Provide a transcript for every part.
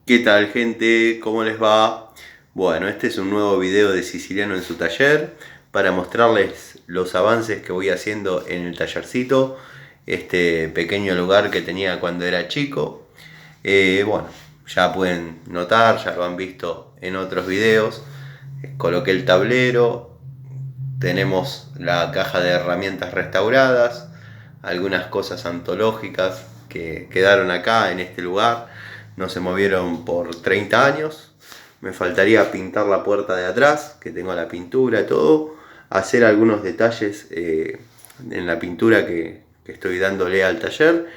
¿Qué tal, gente? ¿Cómo les va? Bueno, este es un nuevo video de Siciliano en su taller para mostrarles los avances que voy haciendo en el tallercito, este pequeño lugar que tenía cuando era chico. Bueno, ya pueden notar, ya lo han visto en otros videos. Coloqué el tablero, tenemos la caja de herramientas restauradas, algunas cosas antológicas que quedaron acá en este lugar, no se movieron por 30 años. Me faltaría pintar la puerta de atrás, que tengo la pintura y todo, hacer algunos detalles en la pintura que estoy dándole al taller.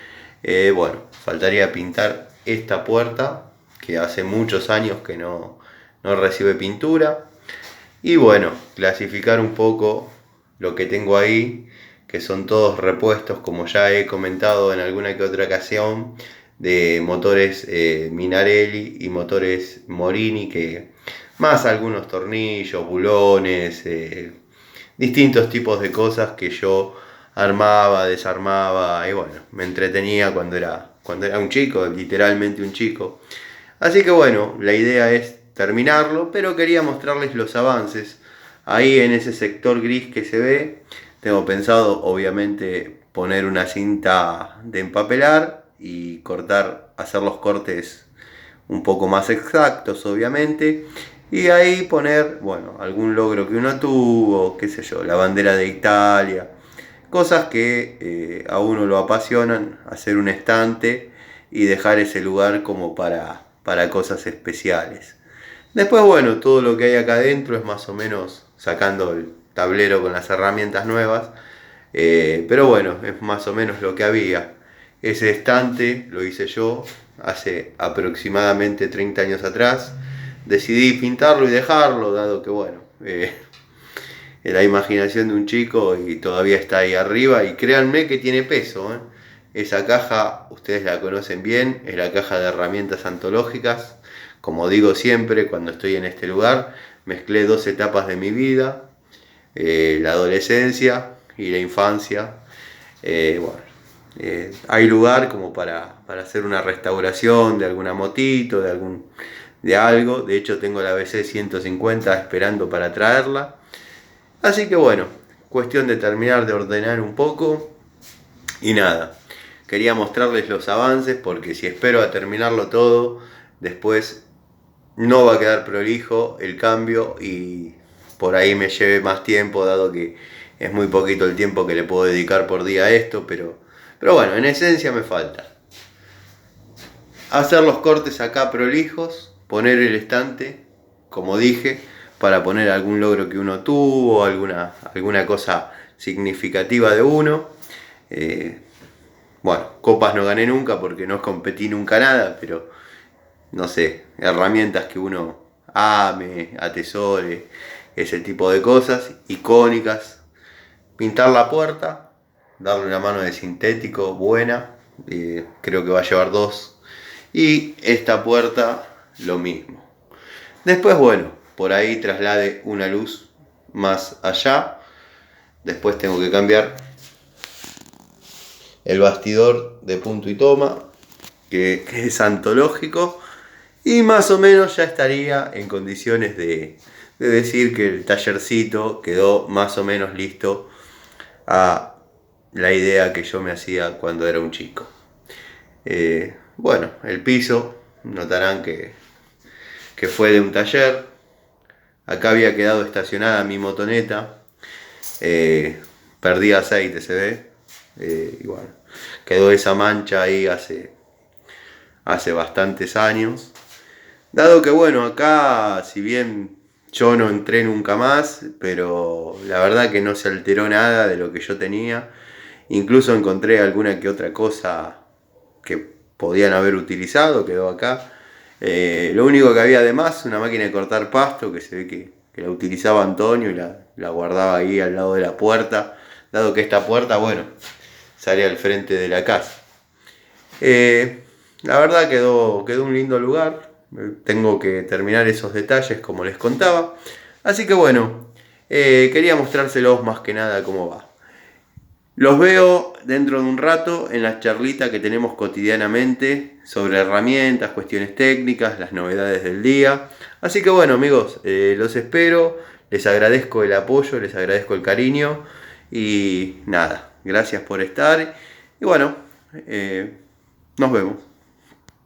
Bueno, faltaría pintar esta puerta, que hace muchos años que no recibe pintura. Y bueno, clasificar un poco lo que tengo ahí, que son todos repuestos, como ya he comentado en alguna que otra ocasión, de motores Minarelli y motores Morini, que más algunos tornillos, bulones, distintos tipos de cosas que yo armaba, desarmaba y bueno, me entretenía cuando era un chico, literalmente un chico. Así que bueno, la idea es terminarlo, pero quería mostrarles los avances. Ahí en ese sector gris que se ve, tengo pensado obviamente poner una cinta de empapelar y cortar, hacer los cortes un poco más exactos obviamente. Y ahí poner, bueno, algún logro que uno tuvo, qué sé yo, la bandera de Italia. Cosas que a uno lo apasionan, hacer un estante y dejar ese lugar como para cosas especiales. Después, bueno, todo lo que hay acá adentro es más o menos sacando el tablero con las herramientas nuevas. Pero bueno, es más o menos lo que había. Ese estante lo hice yo hace aproximadamente 30 años atrás. Decidí pintarlo y dejarlo, dado que bueno, la imaginación de un chico y todavía está ahí arriba. Y créanme que tiene peso, ¿eh? Esa caja, ustedes la conocen bien, es la caja de herramientas antológicas. Como digo siempre, cuando estoy en este lugar, mezclé dos etapas de mi vida, la adolescencia y la infancia. Bueno, hay lugar como para hacer una restauración de alguna motito, de algo. De hecho, tengo la BC 150 esperando para traerla. Así que bueno, cuestión de terminar de ordenar un poco y nada. Quería mostrarles los avances porque si espero a terminarlo todo, después no va a quedar prolijo el cambio y por ahí me lleve más tiempo, dado que es muy poquito el tiempo que le puedo dedicar por día a esto, pero bueno, en esencia me falta hacer los cortes acá prolijos, poner el estante, como dije, para poner algún logro que uno tuvo, alguna cosa significativa de uno. Bueno, copas no gané nunca porque no competí nunca nada, pero no sé, herramientas que uno ame, atesore, ese tipo de cosas icónicas. Pintar la puerta, darle una mano de sintético buena, creo que va a llevar dos. Y esta puerta lo mismo. Después, bueno, por ahí traslade una luz más allá. Después tengo que cambiar el bastidor de punto y toma, que es antológico. Y más o menos ya estaría en condiciones de decir que el tallercito quedó más o menos listo a la idea que yo me hacía cuando era un chico. Bueno, el piso, notarán que fue de un taller. Acá había quedado estacionada mi motoneta. Perdí aceite, se ve. Y bueno, quedó esa mancha ahí hace bastantes años. Dado que bueno, acá si bien yo no entré nunca más, pero la verdad que no se alteró nada de lo que yo tenía. Incluso encontré alguna que otra cosa que podían haber utilizado, quedó acá. Lo único que había además, una máquina de cortar pasto que se ve que la utilizaba Antonio y la guardaba ahí al lado de la puerta, dado que esta puerta, bueno, sale al frente de la casa. La verdad quedó un lindo lugar. Tengo que terminar esos detalles como les contaba. Así que bueno, quería mostrárselos más que nada cómo va. Los veo dentro de un rato en las charlitas que tenemos cotidianamente sobre herramientas, cuestiones técnicas, las novedades del día. Así que bueno amigos, los espero, les agradezco el apoyo, les agradezco el cariño y nada, gracias por estar y bueno, nos vemos.